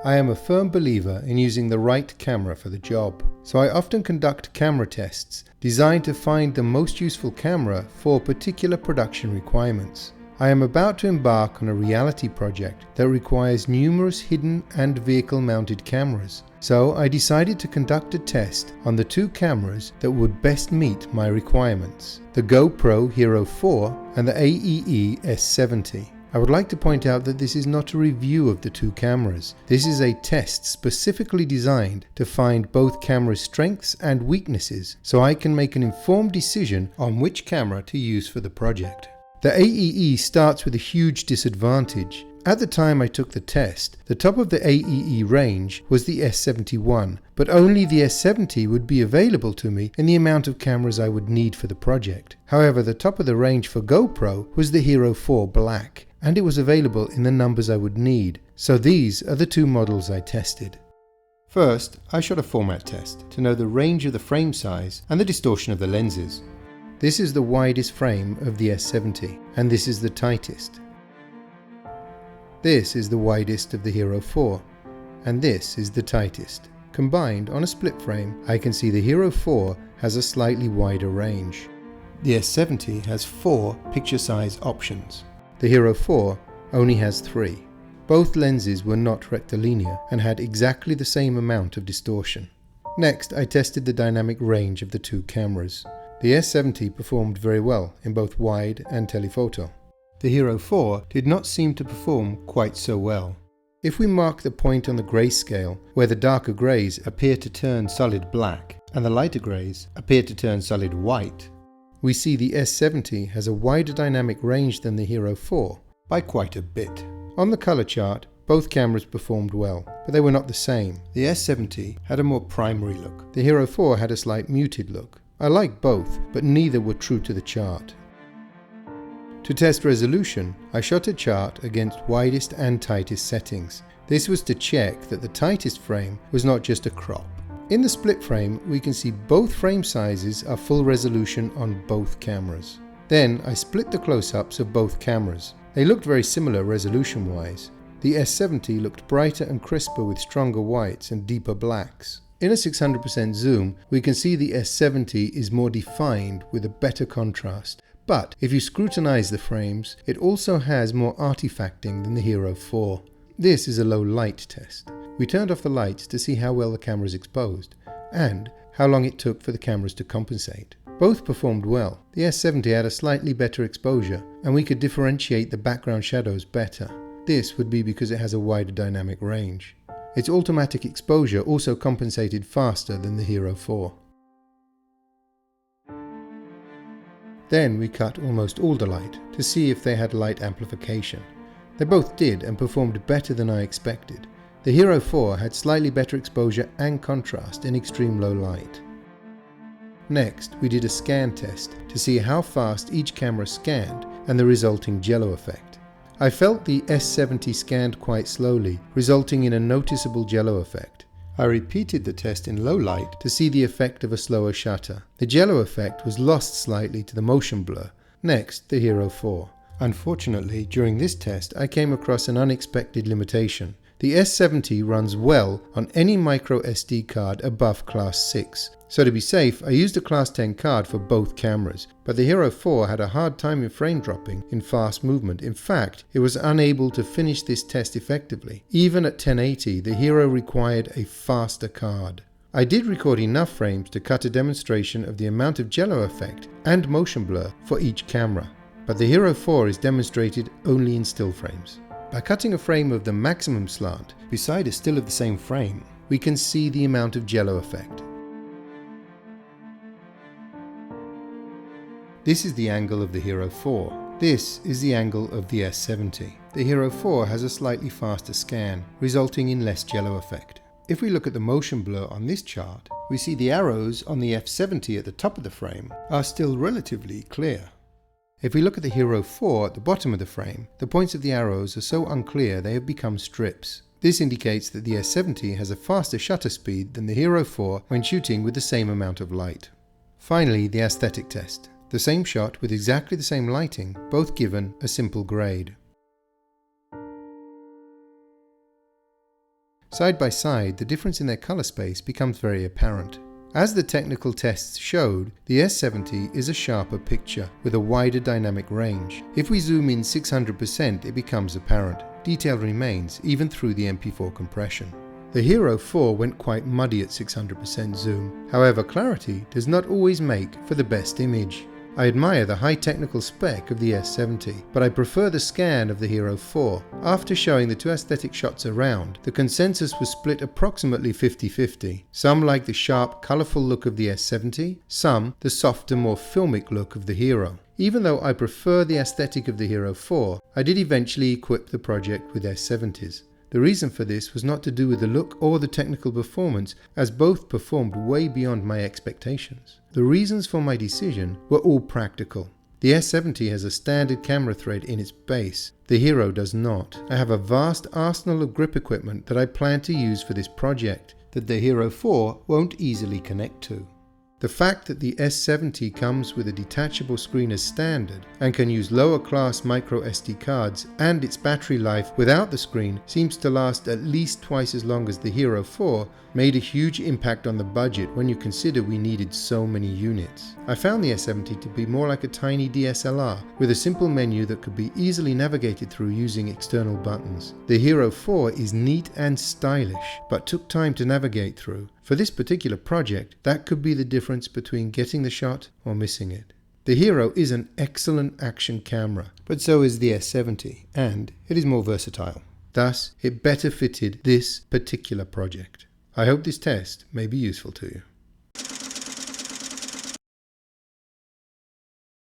I am a firm believer in using the right camera for the job, so I often conduct camera tests designed to find the most useful camera for particular production requirements. I am about to embark on a reality project that requires numerous hidden and vehicle-mounted cameras, so I decided to conduct a test on the two cameras that would best meet my requirements, the GoPro Hero 4 and the AEE S70. I would like to point out that this is not a review of the two cameras. This is a test specifically designed to find both cameras' strengths and weaknesses so I can make an informed decision on which camera to use for the project. The AEE starts with a huge disadvantage. At the time I took the test, the top of the AEE range was the S71, but only the S70 would be available to me in the amount of cameras I would need for the project. However, the top of the range for GoPro was the Hero 4 Black, and it was available in the numbers I would need, so these are the two models I tested. First, I shot a format test to know the range of the frame size and the distortion of the lenses. This is the widest frame of the S70, and this is the tightest. This is the widest of the Hero 4, and this is the tightest. Combined on a split frame, I can see the Hero 4 has a slightly wider range. The S70 has 4 picture size options. The Hero 4 only has 3. Both lenses were not rectilinear and had exactly the same amount of distortion. Next, I tested the dynamic range of the two cameras. The S70 performed very well in both wide and telephoto. The Hero 4 did not seem to perform quite so well. If we mark the point on the grayscale where the darker greys appear to turn solid black and the lighter greys appear to turn solid white, we see the S70 has a wider dynamic range than the Hero 4 by quite a bit. On the color chart, both cameras performed well, but they were not the same. The S70 had a more primary look. The Hero 4 had a slight muted look. I like both, but neither were true to the chart. To test resolution, I shot a chart against widest and tightest settings. This was to check that the tightest frame was not just a crop. In the split frame, we can see both frame sizes are full resolution on both cameras. Then I split the close-ups of both cameras. They looked very similar resolution-wise. The S70 looked brighter and crisper with stronger whites and deeper blacks. In a 600% zoom, we can see the S70 is more defined with a better contrast. But if you scrutinize the frames, it also has more artifacting than the Hero 4. This is a low light test. We turned off the lights to see how well the camera is exposed, and how long it took for the cameras to compensate. Both performed well. The S70 had a slightly better exposure, and we could differentiate the background shadows better. This would be because it has a wider dynamic range. Its automatic exposure also compensated faster than the Hero 4. Then we cut almost all the light to see if they had light amplification. They both did and performed better than I expected. The Hero 4 had slightly better exposure and contrast in extreme low light. Next, we did a scan test to see how fast each camera scanned and the resulting jello effect. I felt the S70 scanned quite slowly, resulting in a noticeable jello effect. I repeated the test in low light to see the effect of a slower shutter. The jello effect was lost slightly to the motion blur. Next, the Hero 4. Unfortunately, during this test, I came across an unexpected limitation. The S70 runs well on any micro SD card above Class 6. So to be safe, I used a Class 10 card for both cameras, but the Hero 4 had a hard time in frame dropping in fast movement. In fact, it was unable to finish this test effectively. Even at 1080, the Hero required a faster card. I did record enough frames to cut a demonstration of the amount of jello effect and motion blur for each camera, but the Hero 4 is demonstrated only in still frames. By cutting a frame of the maximum slant beside a still of the same frame, we can see the amount of jello effect. This is the angle of the Hero 4. This is the angle of the S70. The Hero 4 has a slightly faster scan, resulting in less jello effect. If we look at the motion blur on this chart, we see the arrows on the F70 at the top of the frame are still relatively clear. If we look at the Hero 4 at the bottom of the frame, the points of the arrows are so unclear they have become strips. This indicates that the S70 has a faster shutter speed than the Hero 4 when shooting with the same amount of light. Finally, the aesthetic test. The same shot with exactly the same lighting, both given a simple grade. Side by side, the difference in their color space becomes very apparent. As the technical tests showed, the S70 is a sharper picture with a wider dynamic range. If we zoom in 600%, it becomes apparent. Detail remains even through the MP4 compression. The Hero 4 went quite muddy at 600% zoom. However, clarity does not always make for the best image. I admire the high technical spec of the S70, but I prefer the scan of the Hero 4. After showing the two aesthetic shots around, the consensus was split approximately 50-50. Some like the sharp, colourful look of the S70, some the softer, more filmic look of the Hero. Even though I prefer the aesthetic of the Hero 4, I did eventually equip the project with S70s. The reason for this was not to do with the look or the technical performance, as both performed way beyond my expectations. The reasons for my decision were all practical. The S70 has a standard camera thread in its base. The Hero does not. I have a vast arsenal of grip equipment that I plan to use for this project that the Hero 4 won't easily connect to. The fact that the S70 comes with a detachable screen as standard and can use lower class micro SD cards, and its battery life without the screen seems to last at least twice as long as the Hero 4 made a huge impact on the budget when you consider we needed so many units. I found the S70 to be more like a tiny DSLR with a simple menu that could be easily navigated through using external buttons. The Hero 4 is neat and stylish, but took time to navigate through. For this particular project, that could be the difference between getting the shot or missing it. The Hero is an excellent action camera, but so is the S70, and it is more versatile. Thus, it better fitted this particular project. I hope this test may be useful to you.